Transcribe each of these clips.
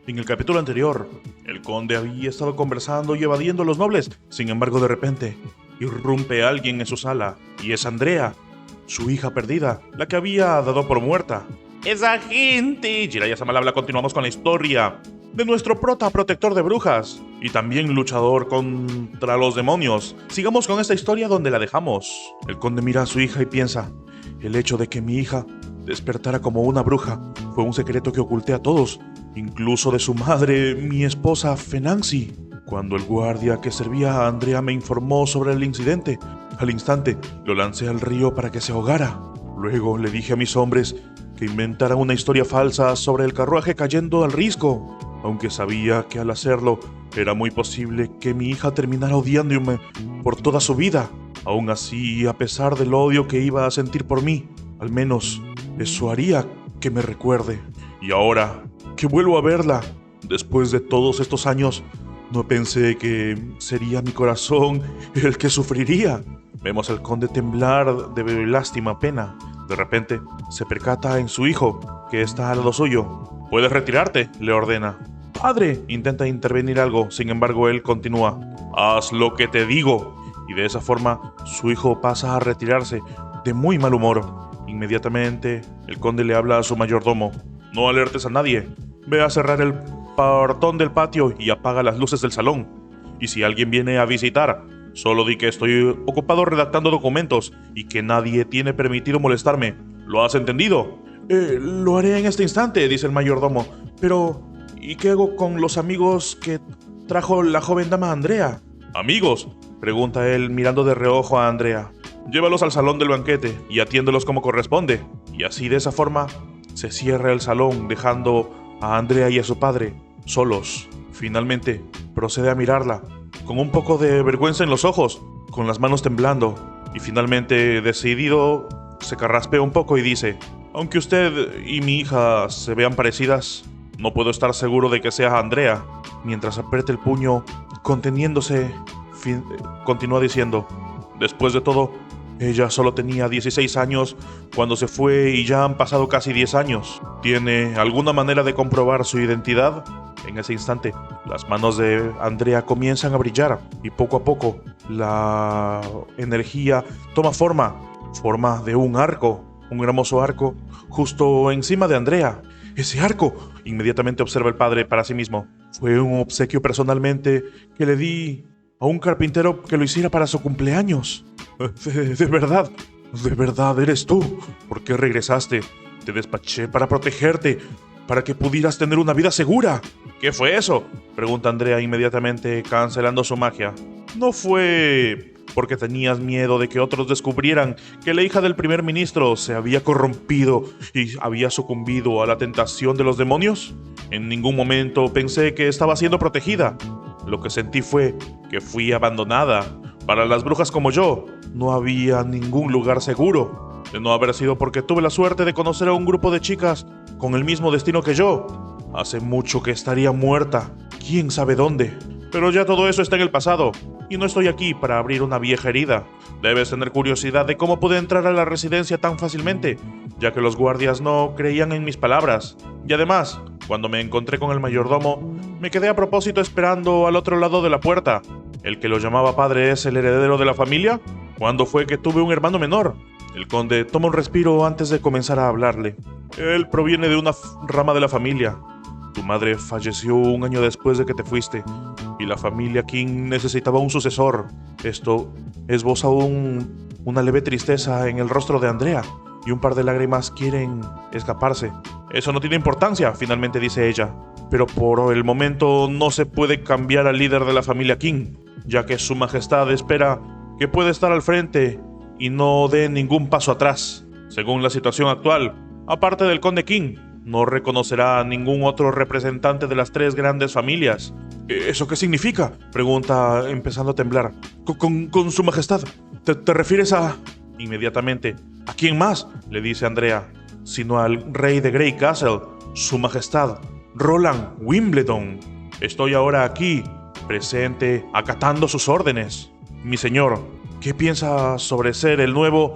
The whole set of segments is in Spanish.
En el capítulo anterior, el conde había estado conversando y evadiendo a los nobles. Sin embargo, de repente, irrumpe alguien en su sala, y es Andrea, su hija perdida, la que había dado por muerta. ¡Esa gente! Jiraiya-sama habla. Continuamos con la historia de nuestro protector de brujas y también luchador contra los demonios. Sigamos con esta historia donde la dejamos. El conde mira a su hija y piensa: el hecho de que mi hija despertara como una bruja fue un secreto que oculté a todos, incluso de su madre, mi esposa Fenanzi. Cuando el guardia que servía a Andrea me informó sobre el incidente, al instante lo lancé al río para que se ahogara. Luego le dije a mis hombres que inventaran una historia falsa sobre el carruaje cayendo al risco, aunque sabía que al hacerlo era muy posible que mi hija terminara odiándome por toda su vida. Aún así, a pesar del odio que iba a sentir por mí, al menos eso haría que me recuerde. Y ahora que vuelvo a verla, después de todos estos años, no pensé que sería mi corazón el que sufriría. Vemos al conde temblar de lástima pena. De repente, se percata en su hijo, que está al lado suyo. «Puedes retirarte», le ordena. «Padre», intenta intervenir algo, sin embargo él continúa. «Haz lo que te digo». Y de esa forma, su hijo pasa a retirarse, de muy mal humor. Inmediatamente, el conde le habla a su mayordomo. «No alertes a nadie. Ve a cerrar el portón del patio y apaga las luces del salón. Y si alguien viene a visitar, solo di que estoy ocupado redactando documentos y que nadie tiene permitido molestarme. ¿Lo has entendido?» Lo haré en este instante», dice el mayordomo. «Pero, ¿y qué hago con los amigos que trajo la joven dama Andrea?» «¿Amigos?», pregunta él mirando de reojo a Andrea. «Llévalos al salón del banquete y atiéndelos como corresponde». Y así, de esa forma, se cierra el salón, dejando a Andrea y a su padre solos. Finalmente, procede a mirarla, con un poco de vergüenza en los ojos, con las manos temblando, y finalmente, decidido, se carraspea un poco y dice: «Aunque usted y mi hija se vean parecidas, no puedo estar seguro de que sea Andrea». Mientras aprieta el puño, conteniéndose, continúa diciendo: «Después de todo, ella solo tenía 16 años cuando se fue y ya han pasado casi 10 años. ¿Tiene alguna manera de comprobar su identidad?». En ese instante, las manos de Andrea comienzan a brillar y poco a poco la energía toma forma de un arco, un hermoso arco, justo encima de Andrea. «¡Ese arco!», inmediatamente observa el padre para sí mismo. «Fue un obsequio personalmente que le di a un carpintero que lo hiciera para su cumpleaños. De verdad eres tú. ¿Por qué regresaste? Te despaché para protegerte, para que pudieras tener una vida segura». «¿Qué fue eso?», pregunta Andrea inmediatamente, cancelando su magia. «¿No fue porque tenías miedo de que otros descubrieran que la hija del primer ministro se había corrompido y había sucumbido a la tentación de los demonios? En ningún momento pensé que estaba siendo protegida. Lo que sentí fue que fui abandonada. Para las brujas como yo, no había ningún lugar seguro. De no haber sido porque tuve la suerte de conocer a un grupo de chicas con el mismo destino que yo, hace mucho que estaría muerta, quién sabe dónde. Pero ya todo eso está en el pasado, y no estoy aquí para abrir una vieja herida. Debes tener curiosidad de cómo pude entrar a la residencia tan fácilmente, ya que los guardias no creían en mis palabras. Y además, cuando me encontré con el mayordomo, me quedé a propósito esperando al otro lado de la puerta. ¿El que lo llamaba padre es el heredero de la familia? ¿Cuándo fue que tuve un hermano menor?». El conde toma un respiro antes de comenzar a hablarle. «Él proviene de una rama de la familia. Tu madre falleció un año después de que te fuiste, y la familia King necesitaba un sucesor. Esto esboza una leve tristeza en el rostro de Andrea, y un par de lágrimas quieren escaparse. «Eso no tiene importancia», finalmente dice ella. «Pero por el momento no se puede cambiar al líder de la familia King, ya que su majestad espera que pueda estar al frente y no dé ningún paso atrás. Según la situación actual, aparte del conde King, no reconocerá a ningún otro representante de las tres grandes familias». «¿Eso qué significa?», pregunta, empezando a temblar. Con su majestad, ¿te refieres a...?» Inmediatamente: «¿A quién más?», le dice Andrea, «sino al rey de Grey Castle, su majestad, Roland Wimbledon. Estoy ahora aquí, presente, acatando sus órdenes. Mi señor, ¿qué piensa sobre ser el nuevo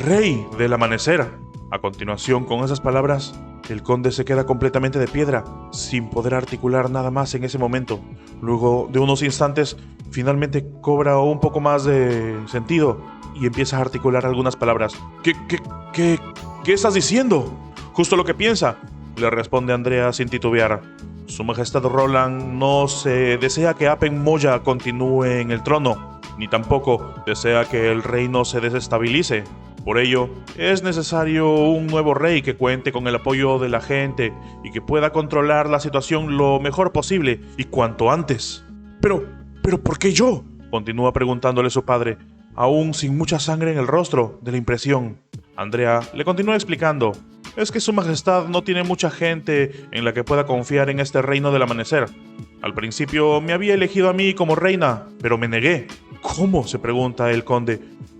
rey del amanecer?». A continuación, con esas palabras, El conde se queda completamente de piedra, sin poder articular nada más en ese momento. Luego de unos instantes, finalmente cobra un poco más de sentido y empieza a articular algunas palabras. ¿Qué estás diciendo? Justo lo que piensa, le responde Andrea sin titubear. Su Majestad Roland no se desea que Apen Moya continúe en el trono, ni tampoco desea que el reino se desestabilice. Por ello, es necesario un nuevo rey que cuente con el apoyo de la gente y que pueda controlar la situación lo mejor posible y cuanto antes. Pero, ¿por qué yo? Continúa preguntándole su padre, aún sin mucha sangre en el rostro de la impresión. Andrea le continúa explicando. Es que su majestad no tiene mucha gente en la que pueda confiar en este reino del amanecer. Al principio me había elegido a mí como reina, pero me negué. ¿Cómo?, se pregunta el conde.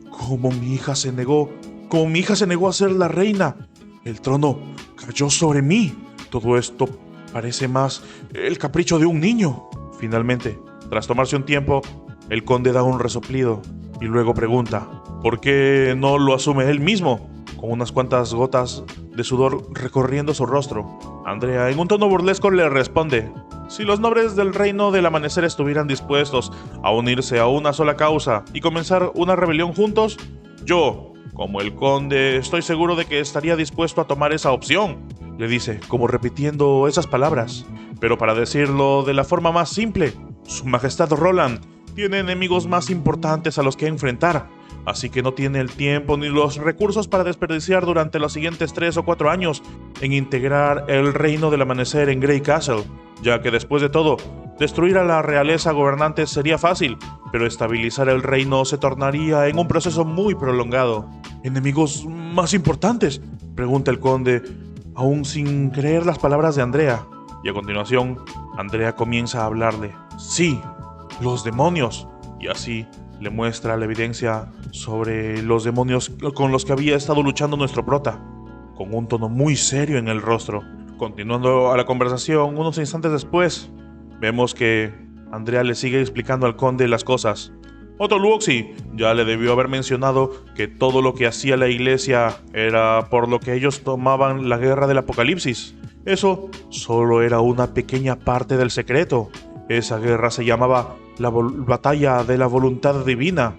¿Cómo mi hija se negó? ¿Cómo mi hija se negó a ser la reina? El trono cayó sobre mí. Todo esto parece más el capricho de un niño. Finalmente, tras tomarse un tiempo, el conde da un resoplido y luego pregunta, ¿por qué no lo asume él mismo? Con unas cuantas gotas de sudor recorriendo su rostro, Andrea en un tono burlesco le responde, si los nobles del reino del amanecer estuvieran dispuestos a unirse a una sola causa y comenzar una rebelión juntos, yo, como el conde, estoy seguro de que estaría dispuesto a tomar esa opción, le dice, como repitiendo esas palabras. Pero para decirlo de la forma más simple, su majestad Roland tiene enemigos más importantes a los que enfrentar, así que no tiene el tiempo ni los recursos para desperdiciar durante los siguientes 3 o 4 años en integrar el reino del amanecer en Grey Castle, ya que después de todo, destruir a la realeza gobernante sería fácil, pero estabilizar el reino se tornaría en un proceso muy prolongado. ¿Enemigos más importantes?, pregunta el conde, aún sin creer las palabras de Andrea, y a continuación, Andrea comienza a hablarle. Sí, los demonios, y así le muestra la evidencia sobre los demonios con los que había estado luchando nuestro prota, con un tono muy serio en el rostro. Continuando a la conversación, unos instantes después, vemos que Andrea le sigue explicando al conde las cosas. Otto Luoxi ya le debió haber mencionado que todo lo que hacía la iglesia era por lo que ellos tomaban la guerra del apocalipsis. Eso solo era una pequeña parte del secreto. Esa guerra se llamaba la batalla de la voluntad divina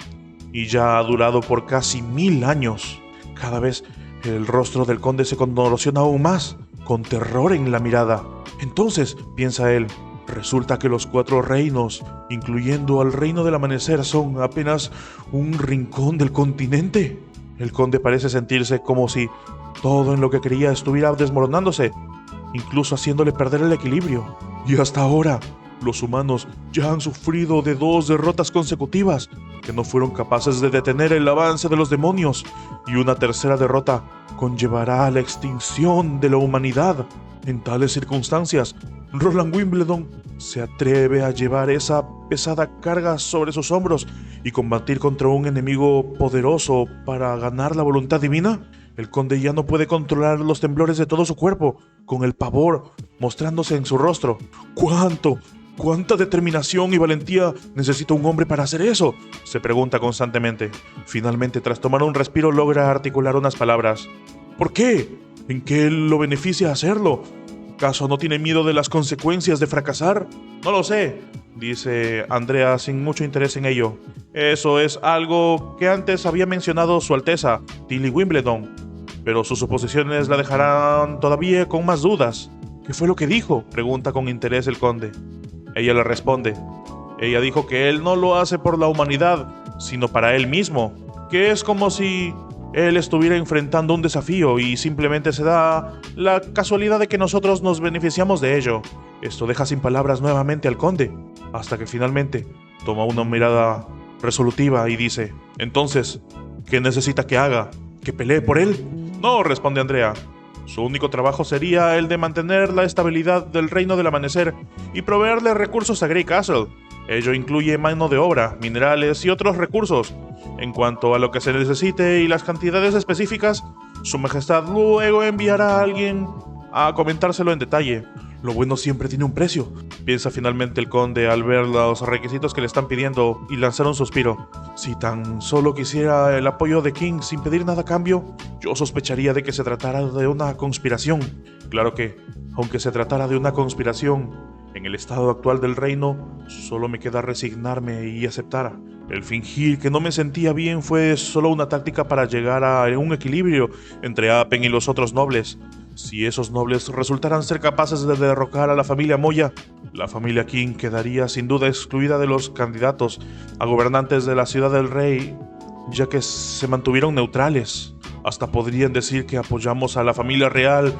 y ya ha durado por casi 1000 años. Cada vez el rostro del conde se contorsiona aún más, con terror en la mirada. Entonces, piensa él, resulta que los 4 reinos, incluyendo al reino del amanecer, son apenas un rincón del continente. El conde parece sentirse como si todo en lo que creía estuviera desmoronándose, incluso haciéndole perder el equilibrio. Y hasta ahora, los humanos ya han sufrido de 2 derrotas consecutivas que no fueron capaces de detener el avance de los demonios, y una tercera derrota conllevará a la extinción de la humanidad. En tales circunstancias, Roland Wimbledon se atreve a llevar esa pesada carga sobre sus hombros y combatir contra un enemigo poderoso para ganar la voluntad divina. El conde ya no puede controlar los temblores de todo su cuerpo, con el pavor mostrándose en su rostro. ¿Cuánta determinación y valentía necesita un hombre para hacer eso?, se pregunta constantemente. Finalmente, tras tomar un respiro, logra articular unas palabras. ¿Por qué? ¿En qué lo beneficia hacerlo? ¿Acaso no tiene miedo de las consecuencias de fracasar? No lo sé, dice Andrea sin mucho interés en ello. Eso es algo que antes había mencionado Su Alteza, Tilly Wimbledon, pero sus suposiciones la dejarán todavía con más dudas. ¿Qué fue lo que dijo?, pregunta con interés el conde. Ella le responde. Ella dijo que él no lo hace por la humanidad, sino para él mismo, que es como si él estuviera enfrentando un desafío y simplemente se da la casualidad de que nosotros nos beneficiamos de ello. Esto deja sin palabras nuevamente al conde, hasta que finalmente toma una mirada resolutiva y dice, entonces, ¿qué necesita que haga? ¿Que pelee por él? No, responde Andrea. Su único trabajo sería el de mantener la estabilidad del reino del amanecer y proveerle recursos a Grey Castle. Ello incluye mano de obra, minerales y otros recursos. En cuanto a lo que se necesite y las cantidades específicas, Su Majestad luego enviará a alguien a comentárselo en detalle. Lo bueno siempre tiene un precio, piensa finalmente el conde al ver los requisitos que le están pidiendo y lanzar un suspiro. Si tan solo quisiera el apoyo de King sin pedir nada a cambio, yo sospecharía de que se tratara de una conspiración. Claro que, aunque se tratara de una conspiración, en el estado actual del reino, solo me queda resignarme y aceptar. El fingir que no me sentía bien fue solo una táctica para llegar a un equilibrio entre Apen y los otros nobles. Si esos nobles resultaran ser capaces de derrocar a la familia Moya, la familia King quedaría sin duda excluida de los candidatos a gobernantes de la ciudad del rey, ya que se mantuvieron neutrales. Hasta podrían decir que apoyamos a la familia real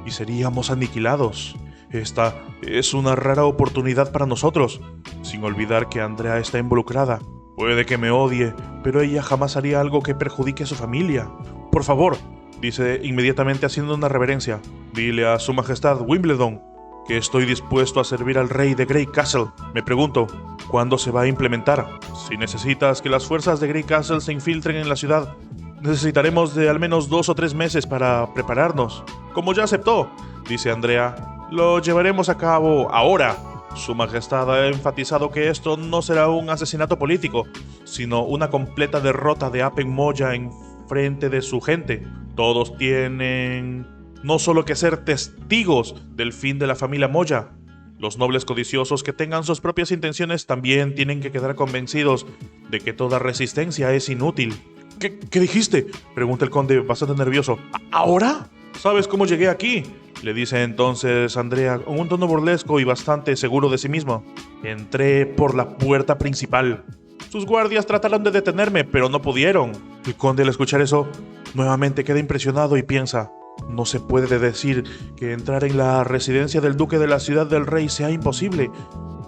y seríamos aniquilados. Esta es una rara oportunidad para nosotros, sin olvidar que Andrea está involucrada. Puede que me odie, pero ella jamás haría algo que perjudique a su familia. Por favor, dice inmediatamente haciendo una reverencia, dile a su majestad Wimbledon que estoy dispuesto a servir al rey de Grey Castle. Me pregunto, ¿cuándo se va a implementar? Si necesitas que las fuerzas de Grey Castle se infiltren en la ciudad, necesitaremos de al menos 2 o 3 meses para prepararnos. Como ya aceptó, dice Andrea, lo llevaremos a cabo ahora. Su majestad ha enfatizado que esto no será un asesinato político, sino una completa derrota de Apen Moya en frente de su gente. Todos tienen no solo que ser testigos del fin de la familia Moya. Los nobles codiciosos que tengan sus propias intenciones también tienen que quedar convencidos de que toda resistencia es inútil. ¿Qué dijiste?, pregunta el conde bastante nervioso. ¿Ahora? ¿Sabes cómo llegué aquí?, le dice entonces Andrea con un tono burlesco y bastante seguro de sí mismo. Entré por la puerta principal. Sus guardias trataron de detenerme, pero no pudieron. El conde al escuchar eso, nuevamente queda impresionado y piensa, no se puede decir que entrar en la residencia del duque de la ciudad del rey sea imposible,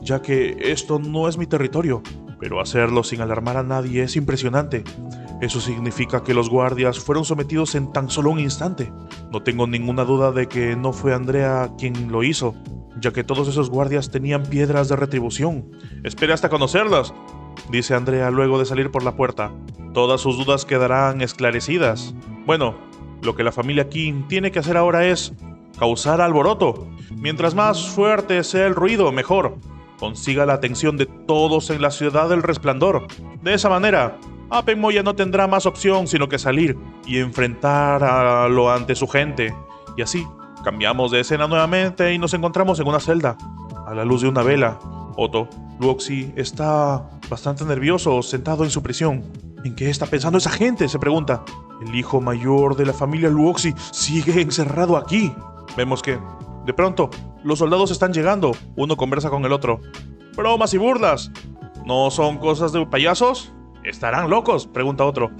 ya que esto no es mi territorio, pero hacerlo sin alarmar a nadie es impresionante. Eso significa que los guardias fueron sometidos en tan solo un instante. No tengo ninguna duda de que no fue Andrea quien lo hizo, ya que todos esos guardias tenían piedras de retribución. Espere hasta conocerlas, dice Andrea luego de salir por la puerta. Todas sus dudas quedarán esclarecidas. Bueno, lo que la familia King tiene que hacer ahora es causar alboroto. Mientras más fuerte sea el ruido, mejor. Consiga la atención de todos en la ciudad del resplandor. De esa manera, Apen Moya no tendrá más opción sino que salir y enfrentarlo ante su gente. Y así, cambiamos de escena nuevamente y nos encontramos en una celda, a la luz de una vela. Otto Luoxi está bastante nervioso, sentado en su prisión. ¿En qué está pensando esa gente?, se pregunta. El hijo mayor de la familia Luoxi sigue encerrado aquí. Vemos que, de pronto, los soldados están llegando. Uno conversa con el otro. ¡Bromas y burlas! ¿No son cosas de payasos? ¿Estarán locos?, pregunta otro.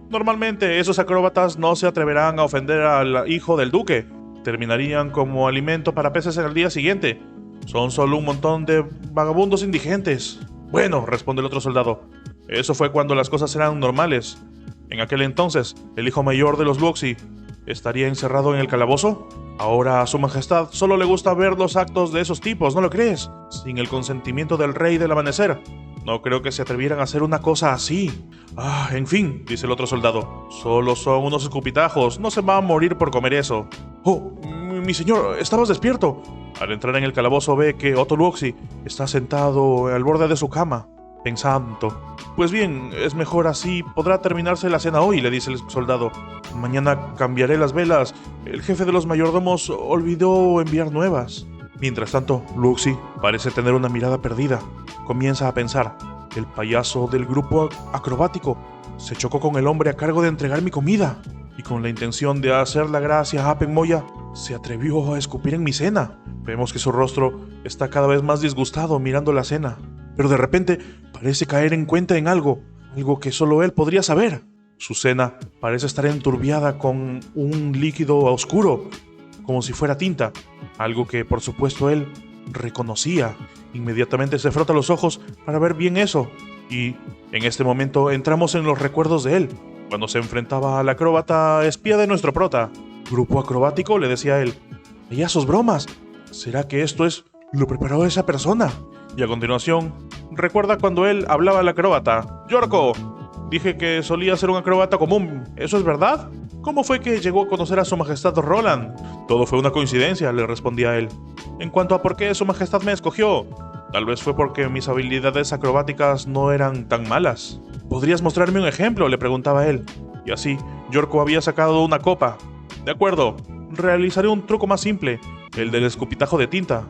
Normalmente esos acróbatas no se atreverán a ofender al hijo del duque. Terminarían como alimento para peces en el día siguiente. Son solo un montón de vagabundos indigentes. Bueno, responde el otro soldado. Eso fue cuando las cosas eran normales. En aquel entonces, el hijo mayor de los Luoxi estaría encerrado en el calabozo. Ahora a su majestad solo le gusta ver los actos de esos tipos, ¿no lo crees? Sin el consentimiento del rey del amanecer. No creo que se atrevieran a hacer una cosa así. En fin, dice el otro soldado. Solo son unos escupitajos, no se va a morir por comer eso. Oh, mi señor, ¿estabas despierto? Al entrar en el calabozo ve que Otto Luoxi está sentado al borde de su cama, pensando. Pues bien, es mejor así, podrá terminarse la cena hoy, le dice el soldado. Mañana cambiaré las velas. El jefe de los mayordomos olvidó enviar nuevas. Mientras tanto, Luoxi parece tener una mirada perdida. Comienza a pensar, el payaso del grupo acrobático se chocó con el hombre a cargo de entregar mi comida, y con la intención de hacer la gracia a Apen Moya, se atrevió a escupir en mi cena. Vemos que su rostro está cada vez más disgustado mirando la cena, pero de repente parece caer en cuenta en algo que solo él podría saber. Su cena parece estar enturbiada con un líquido oscuro, como si fuera tinta, algo que por supuesto él reconocía. Inmediatamente se frota los ojos para ver bien eso, y en este momento entramos en los recuerdos de él, cuando se enfrentaba al acróbata espía de nuestro prota. ¿Grupo acrobático?, le decía él. Payasos, bromas. ¿Será que esto lo preparó esa persona? Y a continuación, recuerda cuando él hablaba al acróbata. Yorko, dije que solía ser un acróbata común, ¿eso es verdad? ¿Cómo fue que llegó a conocer a su majestad Roland? Todo fue una coincidencia, le respondía él. En cuanto a por qué su majestad me escogió, tal vez fue porque mis habilidades acrobáticas no eran tan malas. ¿Podrías mostrarme un ejemplo?, le preguntaba él. Y así, Yorko había sacado una copa. De acuerdo, realizaré un truco más simple, el del escupitajo de tinta.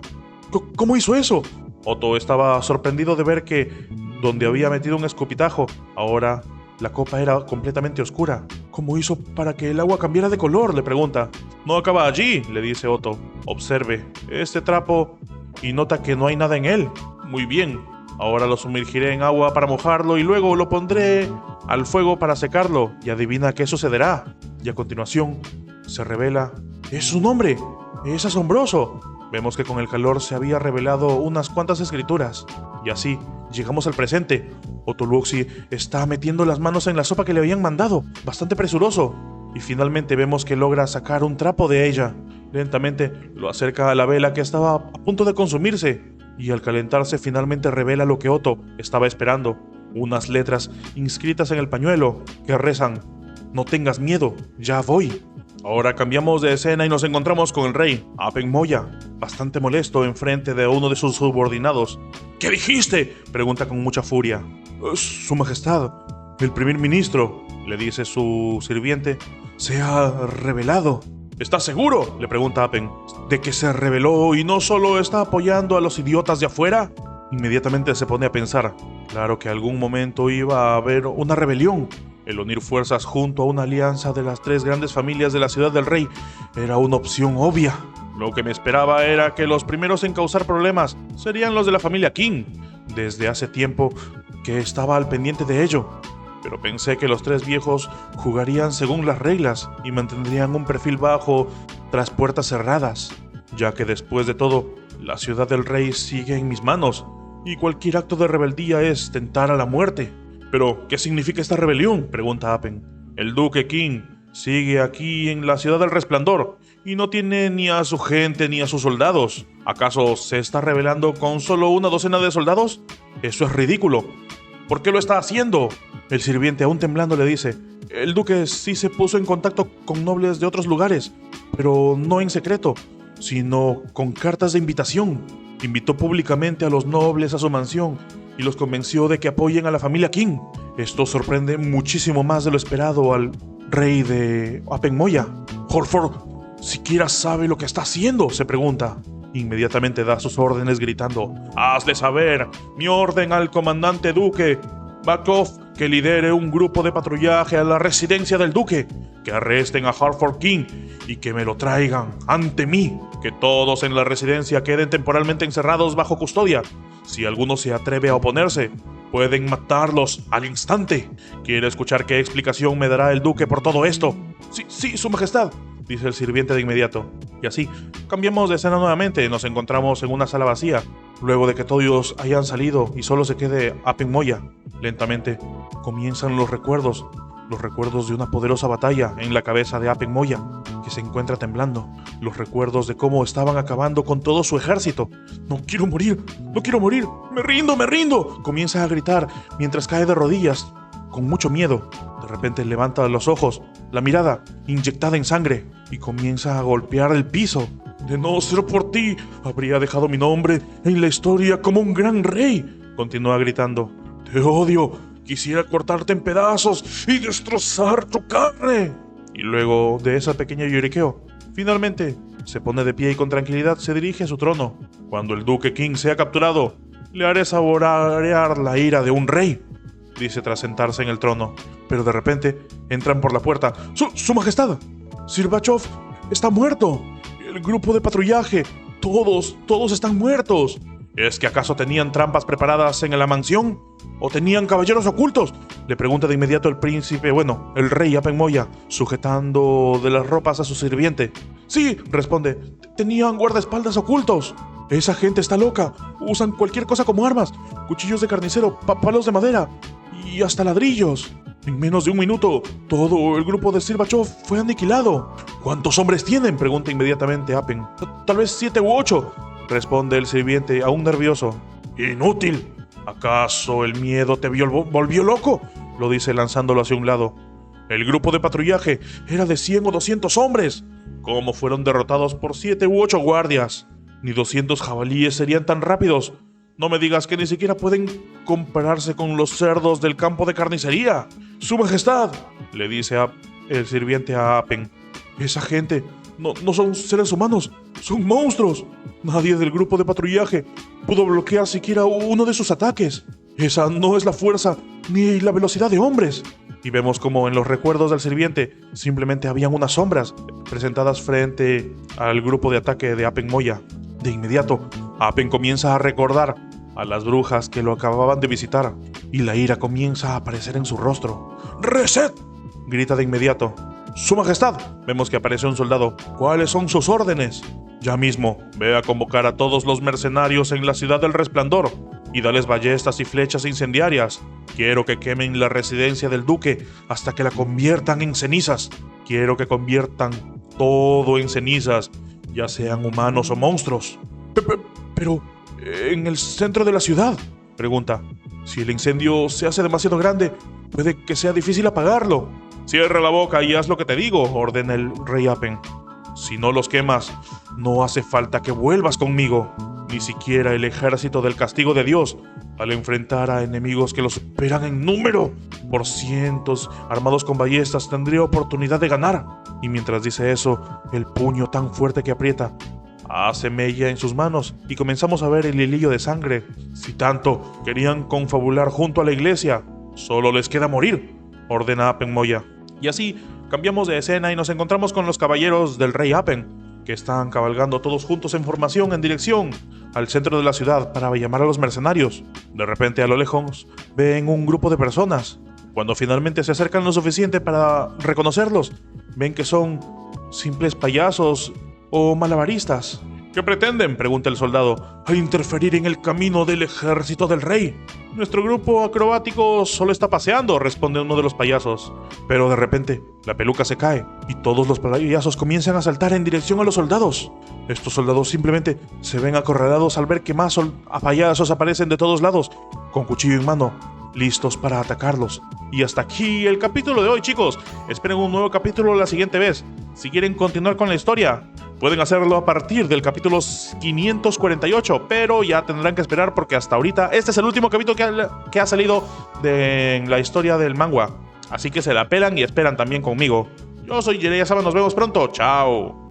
¿Cómo hizo eso? Otto estaba sorprendido de ver que, donde había metido un escupitajo, ahora la copa era completamente oscura. ¿Cómo hizo para que el agua cambiara de color?, le pregunta. No acaba allí, le dice Otto. Observe este trapo y nota que no hay nada en él. Muy bien, ahora lo sumergiré en agua para mojarlo y luego lo pondré al fuego para secarlo. Y adivina qué sucederá. Y a continuación se revela. ¡Es un hombre! ¡Es asombroso! Vemos que con el calor se había revelado unas cuantas escrituras. Y así, llegamos al presente. Otto Luoxi está metiendo las manos en la sopa que le habían mandado, bastante presuroso. Y finalmente vemos que logra sacar un trapo de ella. Lentamente lo acerca a la vela que estaba a punto de consumirse. Y al calentarse finalmente revela lo que Otto estaba esperando. Unas letras inscritas en el pañuelo que rezan: no tengas miedo, ya voy. Ahora cambiamos de escena y nos encontramos con el rey, Apen Moya, bastante molesto enfrente de uno de sus subordinados. ¿Qué dijiste?, pregunta con mucha furia. Su majestad, el primer ministro, le dice su sirviente, se ha rebelado. ¿Estás seguro?, le pregunta Apen, de que se rebeló y no solo está apoyando a los idiotas de afuera. Inmediatamente se pone a pensar, claro que algún momento iba a haber una rebelión. El unir fuerzas junto a una alianza de las 3 grandes familias de la ciudad del rey era una opción obvia. Lo que me esperaba era que los primeros en causar problemas serían los de la familia Qin. Desde hace tiempo que estaba al pendiente de ello. Pero pensé que los 3 viejos jugarían según las reglas y mantendrían un perfil bajo tras puertas cerradas, ya que después de todo, la ciudad del rey sigue en mis manos y cualquier acto de rebeldía es tentar a la muerte. ¿Pero qué significa esta rebelión?, pregunta Apen. El duque Qin sigue aquí en la ciudad del resplandor y no tiene ni a su gente ni a sus soldados. ¿Acaso se está rebelando con solo una docena de soldados? Eso es ridículo. ¿Por qué lo está haciendo? El sirviente, aún temblando, le dice: el duque sí se puso en contacto con nobles de otros lugares, pero no en secreto, sino con cartas de invitación. Invitó públicamente a los nobles a su mansión y los convenció de que apoyen a la familia Qin. Esto sorprende muchísimo más de lo esperado al rey de Apen Moya. Horford siquiera sabe lo que está haciendo, se pregunta. Inmediatamente da sus órdenes gritando: hazle saber mi orden al comandante duque Bakov que lidere un grupo de patrullaje a la residencia del duque, que arresten a Harford King y que me lo traigan ante mí, que todos en la residencia queden temporalmente encerrados bajo custodia. Si alguno se atreve a oponerse, pueden matarlos al instante. ¿Quiere escuchar qué explicación me dará el duque por todo esto? Sí, su majestad, dice el sirviente de inmediato. Y así, cambiamos de escena nuevamente. Nos encontramos en una sala vacía, luego de que todos hayan salido y solo se quede Apen Moya. Lentamente, comienzan los recuerdos de una poderosa batalla en la cabeza de Apen Moya, que se encuentra temblando. Los recuerdos de cómo estaban acabando con todo su ejército. No quiero morir, me rindo. Comienza a gritar mientras cae de rodillas, con mucho miedo. De repente levanta los ojos, la mirada inyectada en sangre, y comienza a golpear el piso. De no ser por ti, habría dejado mi nombre en la historia como un gran rey. Continúa gritando: te odio, quisiera cortarte en pedazos y destrozar tu carne. Y luego de ese pequeño lloriqueo, finalmente se pone de pie y con tranquilidad se dirige a su trono. Cuando el duque King sea capturado, le haré saborear la ira de un rey, dice tras sentarse en el trono. Pero de repente entran por la puerta. ¡Su majestad! Sir Bachov está muerto. El grupo de patrullaje, todos están muertos. ¿Es que acaso tenían trampas preparadas en la mansión? ¿O tenían caballeros ocultos?, le pregunta de inmediato el príncipe, el rey Apen Moya, sujetando de las ropas a su sirviente. Sí, responde, tenían guardaespaldas ocultos. Esa gente está loca, usan cualquier cosa como armas, cuchillos de carnicero, palos de madera y hasta ladrillos. En menos de un minuto, todo el grupo de Sir Bachov fue aniquilado. ¿Cuántos hombres tienen?, pregunta inmediatamente Apen. Tal vez 7 u 8, responde el sirviente, aún nervioso. ¡Inútil! ¿Acaso el miedo te volvió loco?, lo dice lanzándolo hacia un lado. El grupo de patrullaje era de 100 o 200 hombres. ¿Cómo fueron derrotados por 7 u 8 guardias? Ni 200 jabalíes serían tan rápidos. No me digas que ni siquiera pueden compararse con los cerdos del campo de carnicería. ¡Su majestad!, le dice el sirviente a Apen. Esa gente no son seres humanos, son monstruos. Nadie del grupo de patrullaje pudo bloquear siquiera uno de sus ataques. Esa no es la fuerza ni la velocidad de hombres. Y vemos como en los recuerdos del sirviente simplemente habían unas sombras presentadas frente al grupo de ataque de Apen Moya. De inmediato, Apen comienza a recordar a las brujas que lo acababan de visitar y la ira comienza a aparecer en su rostro. ¡Reset!, grita de inmediato. ¡Su majestad! Vemos que aparece un soldado. ¿Cuáles son sus órdenes? Ya mismo, ve a convocar a todos los mercenarios en la ciudad del Resplandor y dales ballestas y flechas incendiarias. Quiero que quemen la residencia del duque hasta que la conviertan en cenizas. Quiero que conviertan todo en cenizas, ya sean humanos o monstruos. Pero, ¿en el centro de la ciudad?, pregunta. Si el incendio se hace demasiado grande, puede que sea difícil apagarlo. Cierra la boca y haz lo que te digo, ordena el rey Apen. Si no los quemas, no hace falta que vuelvas conmigo. Ni siquiera el ejército del castigo de Dios, al enfrentar a enemigos que los superan en número por cientos, armados con ballestas, tendría oportunidad de ganar. Y mientras dice eso, el puño tan fuerte que aprieta hace mella en sus manos y comenzamos a ver el hilillo de sangre. Si tanto querían confabular junto a la iglesia, solo les queda morir, ordena Apen Moya. Y así cambiamos de escena y nos encontramos con los caballeros del rey Apen, que están cabalgando todos juntos en formación en dirección al centro de la ciudad para llamar a los mercenarios. De repente, a lo lejos, ven un grupo de personas. Cuando finalmente se acercan lo suficiente para reconocerlos, ven que son simples payasos o malabaristas. ¿Qué pretenden?, pregunta el soldado. A interferir en el camino del ejército del rey. Nuestro grupo acrobático solo está paseando, responde uno de los payasos. Pero de repente, la peluca se cae y todos los payasos comienzan a saltar en dirección a los soldados. Estos soldados simplemente se ven acorralados al ver que más payasos aparecen de todos lados, con cuchillo en mano, listos para atacarlos. Y hasta aquí el capítulo de hoy, chicos. Esperen un nuevo capítulo la siguiente vez. Si quieren continuar con la historia, pueden hacerlo a partir del capítulo 548, pero ya tendrán que esperar porque hasta ahorita este es el último capítulo que ha salido de la historia del manga. Así que se la pelan y esperan también conmigo. Yo soy Jiraiya Sama, nos vemos pronto. Chao.